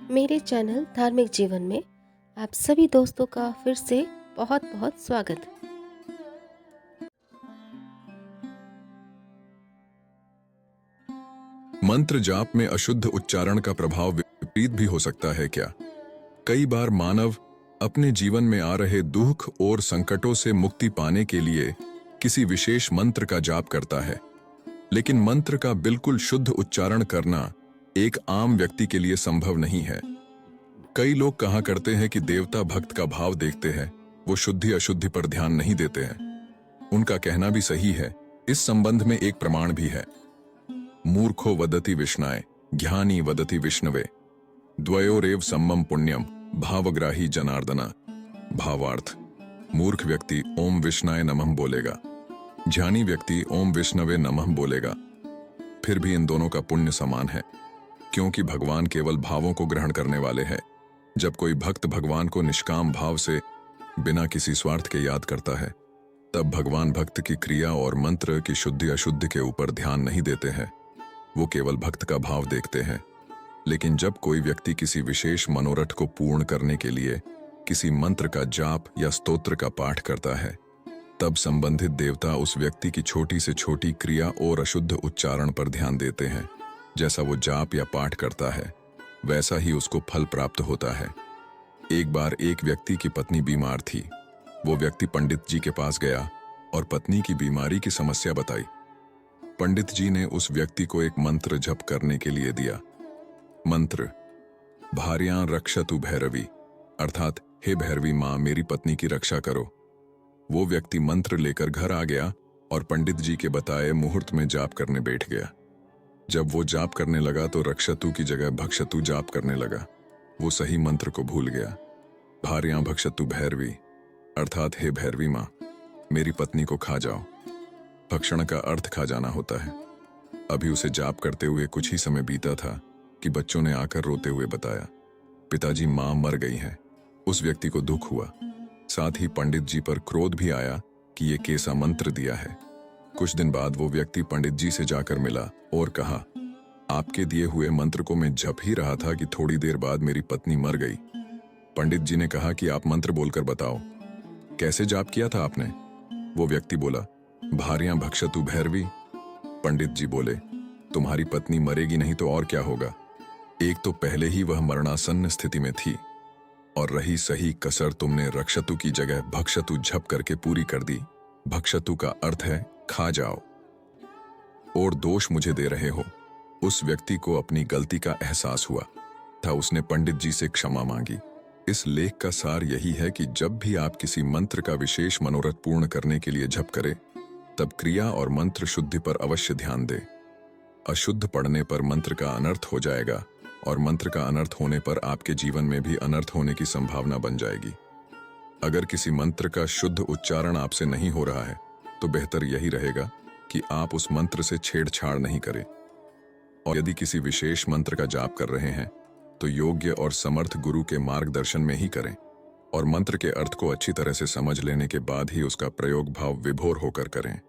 मेरे चैनल धार्मिक जीवन में आप सभी दोस्तों का फिर से बहुत बहुत स्वागत है। मंत्र जाप में अशुद्ध उच्चारण का प्रभाव विपरीत भी हो सकता है क्या? कई बार मानव अपने जीवन में आ रहे दुख और संकटों से मुक्ति पाने के लिए किसी विशेष मंत्र का जाप करता है, लेकिन मंत्र का बिल्कुल शुद्ध उच्चारण करना एक आम व्यक्ति के लिए संभव नहीं है। कई लोग कहा करते हैं कि देवता भक्त का भाव देखते हैं, वो शुद्धि अशुद्धि पर ध्यान नहीं देते हैं। उनका कहना भी सही है। इस संबंध में एक प्रमाण भी है। मूर्खो वदति विष्णाय ज्ञानी वदति विष्णवे द्वयोरेव सम्मम पुण्यम भावग्राही जनार्दना। भावार्थ, मूर्ख व्यक्ति ओम विष्णाय नमः बोलेगा, ज्ञानी व्यक्ति ओम विष्णवे नमः बोलेगा। फिर भी इन दोनों का पुण्य समान है, क्योंकि भगवान केवल भावों को ग्रहण करने वाले हैं। जब कोई भक्त भगवान को निष्काम भाव से बिना किसी स्वार्थ के याद करता है, तब भगवान भक्त की क्रिया और मंत्र की शुद्धि अशुद्धि के ऊपर ध्यान नहीं देते हैं, वो केवल भक्त का भाव देखते हैं। लेकिन जब कोई व्यक्ति किसी विशेष मनोरथ को पूर्ण करने के लिए किसी मंत्र का जाप या स्तोत्र का पाठ करता है, तब संबंधित देवता उस व्यक्ति की छोटी से छोटी क्रिया और अशुद्ध उच्चारण पर ध्यान देते हैं। जैसा वो जाप या पाठ करता है, वैसा ही उसको फल प्राप्त होता है। एक बार एक व्यक्ति की पत्नी बीमार थी। वो व्यक्ति पंडित जी के पास गया और पत्नी की बीमारी की समस्या बताई। पंडित जी ने उस व्यक्ति को एक मंत्र जप करने के लिए दिया। मंत्र भार्यां रक्षतु भैरवी, अर्थात हे भैरवी मां, मेरी पत्नी की रक्षा करो। वो व्यक्ति मंत्र लेकर घर आ गया और पंडित जी के बताए मुहूर्त में जाप करने बैठ गया। जब वो जाप करने लगा तो रक्षतु की जगह भक्षतु जाप करने लगा। वो सही मंत्र को भूल गया। भार्यां भक्षतु भैरवी, अर्थात हे भैरवी मां, मेरी पत्नी को खा जाओ। भक्षण का अर्थ खा जाना होता है। अभी उसे जाप करते हुए कुछ ही समय बीता था कि बच्चों ने आकर रोते हुए बताया, पिताजी, मां मर गई है। उस व्यक्ति को दुख हुआ, साथ ही पंडित जी पर क्रोध भी आया कि ये कैसा मंत्र दिया है। कुछ दिन बाद वो व्यक्ति पंडित जी से जाकर मिला और कहा, आपके दिए हुए मंत्र को मैं जप ही रहा था कि थोड़ी देर बाद मेरी पत्नी मर गई। पंडित जी ने कहा कि आप मंत्र बोलकर बताओ, कैसे जाप किया था आपने? वो व्यक्ति बोला, भार्यां भक्षतु भैरवी। पंडित जी बोले, तुम्हारी पत्नी मरेगी नहीं तो और क्या होगा? एक तो पहले ही वह मरणासन्न स्थिति में थी, और रही सही कसर तुमने रक्षतु की जगह भक्षतु झप करके पूरी कर दी। भक्षतु का अर्थ है खा जाओ, और दोष मुझे दे रहे हो। उस व्यक्ति को अपनी गलती का एहसास हुआ था। उसने पंडित जी से क्षमा मांगी। इस लेख का सार यही है कि जब भी आप किसी मंत्र का विशेष मनोरथ पूर्ण करने के लिए जप करें, तब क्रिया और मंत्र शुद्धि पर अवश्य ध्यान दें। अशुद्ध पढ़ने पर मंत्र का अनर्थ हो जाएगा, और मंत्र का अनर्थ होने पर आपके जीवन में भी अनर्थ होने की संभावना बन जाएगी। अगर किसी मंत्र का शुद्ध उच्चारण आपसे नहीं हो रहा है, तो बेहतर यही रहेगा कि आप उस मंत्र से छेड़छाड़ नहीं करें। और यदि किसी विशेष मंत्र का जाप कर रहे हैं, तो योग्य और समर्थ गुरु के मार्गदर्शन में ही करें, और मंत्र के अर्थ को अच्छी तरह से समझ लेने के बाद ही उसका प्रयोग भाव विभोर होकर करें।